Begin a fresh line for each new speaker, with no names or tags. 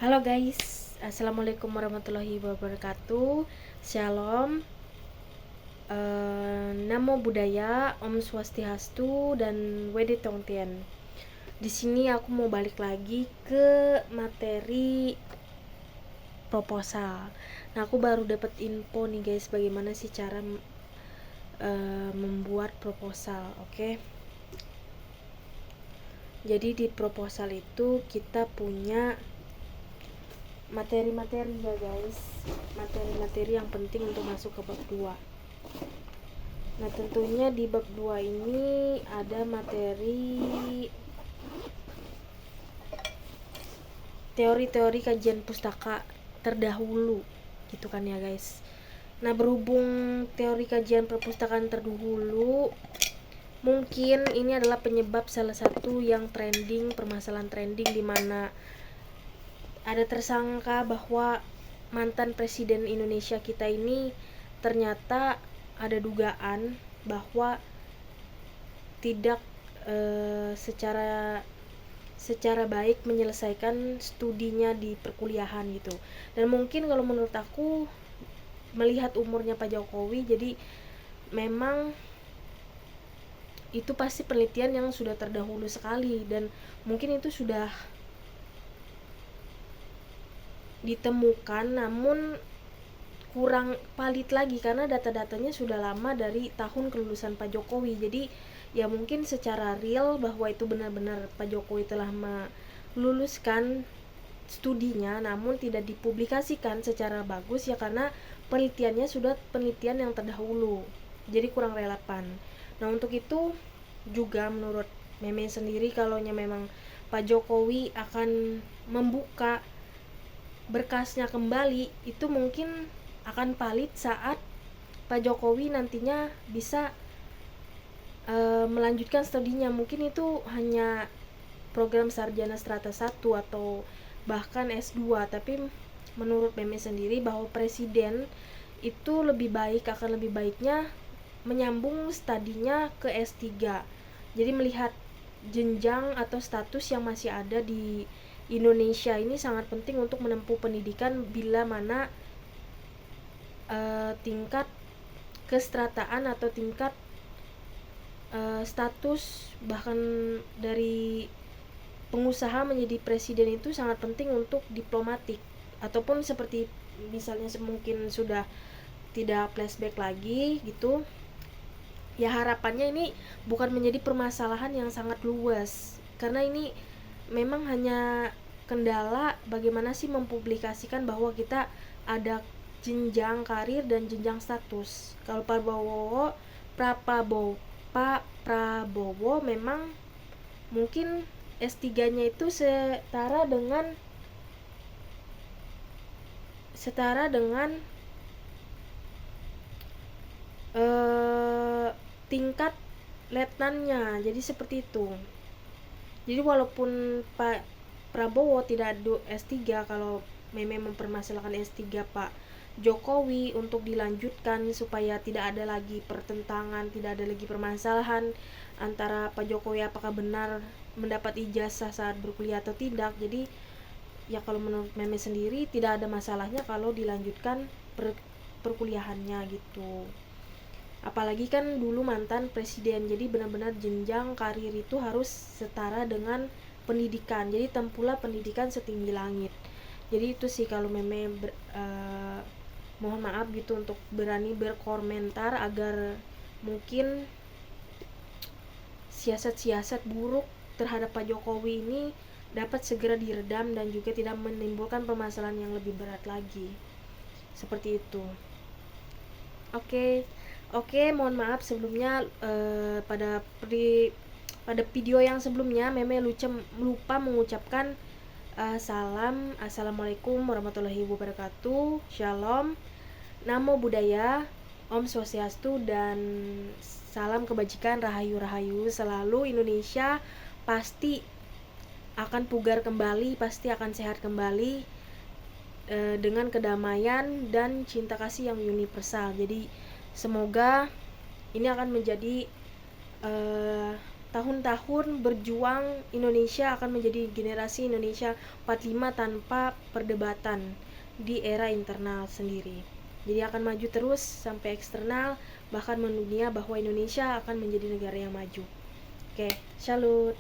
Halo guys, Assalamualaikum warahmatullahi wabarakatuh. Shalom, Namo Buddhaya, Om Swastiastu, dan Wedi Tongtian. Di sini aku mau balik lagi ke materi proposal. Nah, aku baru dapat info nih guys, bagaimana sih cara membuat proposal, oke? Jadi di proposal itu kita punya materi-materi ya guys, materi-materi yang penting untuk masuk ke bab 2. Nah, tentunya di bab 2 ini ada materi teori-teori kajian pustaka terdahulu gitu kan ya guys. Nah, berhubung teori kajian perpustakaan terdahulu, mungkin ini adalah penyebab salah satu yang trending, permasalahan trending di mana ada tersangka bahwa mantan presiden Indonesia kita ini ternyata ada dugaan bahwa tidak secara baik menyelesaikan studinya di perkuliahan gitu. Dan mungkin kalau menurut aku, melihat umurnya Pak Jokowi, jadi memang itu pasti penelitian yang sudah terdahulu sekali, dan mungkin itu sudah ditemukan namun kurang valid lagi karena data-datanya sudah lama dari tahun kelulusan Pak Jokowi. Jadi ya mungkin secara real bahwa itu benar-benar Pak Jokowi telah meluluskan studinya namun tidak dipublikasikan secara bagus ya karena penelitiannya sudah penelitian yang terdahulu, jadi kurang relevan. Nah, untuk itu juga menurut Meme sendiri, kalau memang Pak Jokowi akan membuka berkasnya kembali, itu mungkin akan valid saat Pak Jokowi nantinya bisa melanjutkan studinya. Mungkin itu hanya program sarjana strata 1 atau bahkan S2, tapi menurut Meme sendiri bahwa presiden itu akan lebih baiknya menyambung studinya ke S3. Jadi melihat jenjang atau status yang masih ada di Indonesia ini sangat penting untuk menempuh pendidikan bila mana tingkat kestrataan atau tingkat status bahkan dari pengusaha menjadi presiden itu sangat penting untuk diplomatik, ataupun seperti misalnya mungkin sudah tidak flashback lagi gitu ya. Harapannya ini bukan menjadi permasalahan yang sangat luas, karena ini memang hanya kendala bagaimana sih mempublikasikan bahwa kita ada jenjang karir dan jenjang status. Kalau Pak Prabowo memang mungkin S3-nya itu setara dengan tingkat letnannya, jadi seperti itu. Jadi walaupun Pak Prabowo tidak ada S3, kalau Meme mempermasalahkan S3 Pak Jokowi untuk dilanjutkan supaya tidak ada lagi pertentangan, tidak ada lagi permasalahan antara Pak Jokowi apakah benar mendapat ijazah saat berkuliah atau tidak. Jadi ya kalau menurut Meme sendiri tidak ada masalahnya kalau dilanjutkan perkuliahannya gitu. Apalagi kan dulu mantan presiden, jadi benar-benar jenjang karir itu harus setara dengan pendidikan. Jadi tempuhlah pendidikan setinggi langit. Jadi itu sih kalau Meme mohon maaf gitu untuk berani berkomentar agar mungkin siasat-siasat buruk terhadap Pak Jokowi ini dapat segera diredam dan juga tidak menimbulkan permasalahan yang lebih berat lagi. Seperti itu. Oke, mohon maaf sebelumnya pada video yang sebelumnya Meme lupa mengucapkan salam. Assalamualaikum warahmatullahi wabarakatuh. Shalom, Namo Buddhaya, Om Swastiastu, dan salam kebajikan, rahayu-rahayu selalu. Indonesia pasti akan pugar kembali, pasti akan sehat kembali dengan kedamaian dan cinta kasih yang universal. Jadi semoga ini akan menjadi tahun-tahun berjuang Indonesia akan menjadi generasi Indonesia 45 tanpa perdebatan di era internal sendiri. Jadi akan maju terus sampai eksternal, bahkan mendunia bahwa Indonesia akan menjadi negara yang maju. Oke, salut.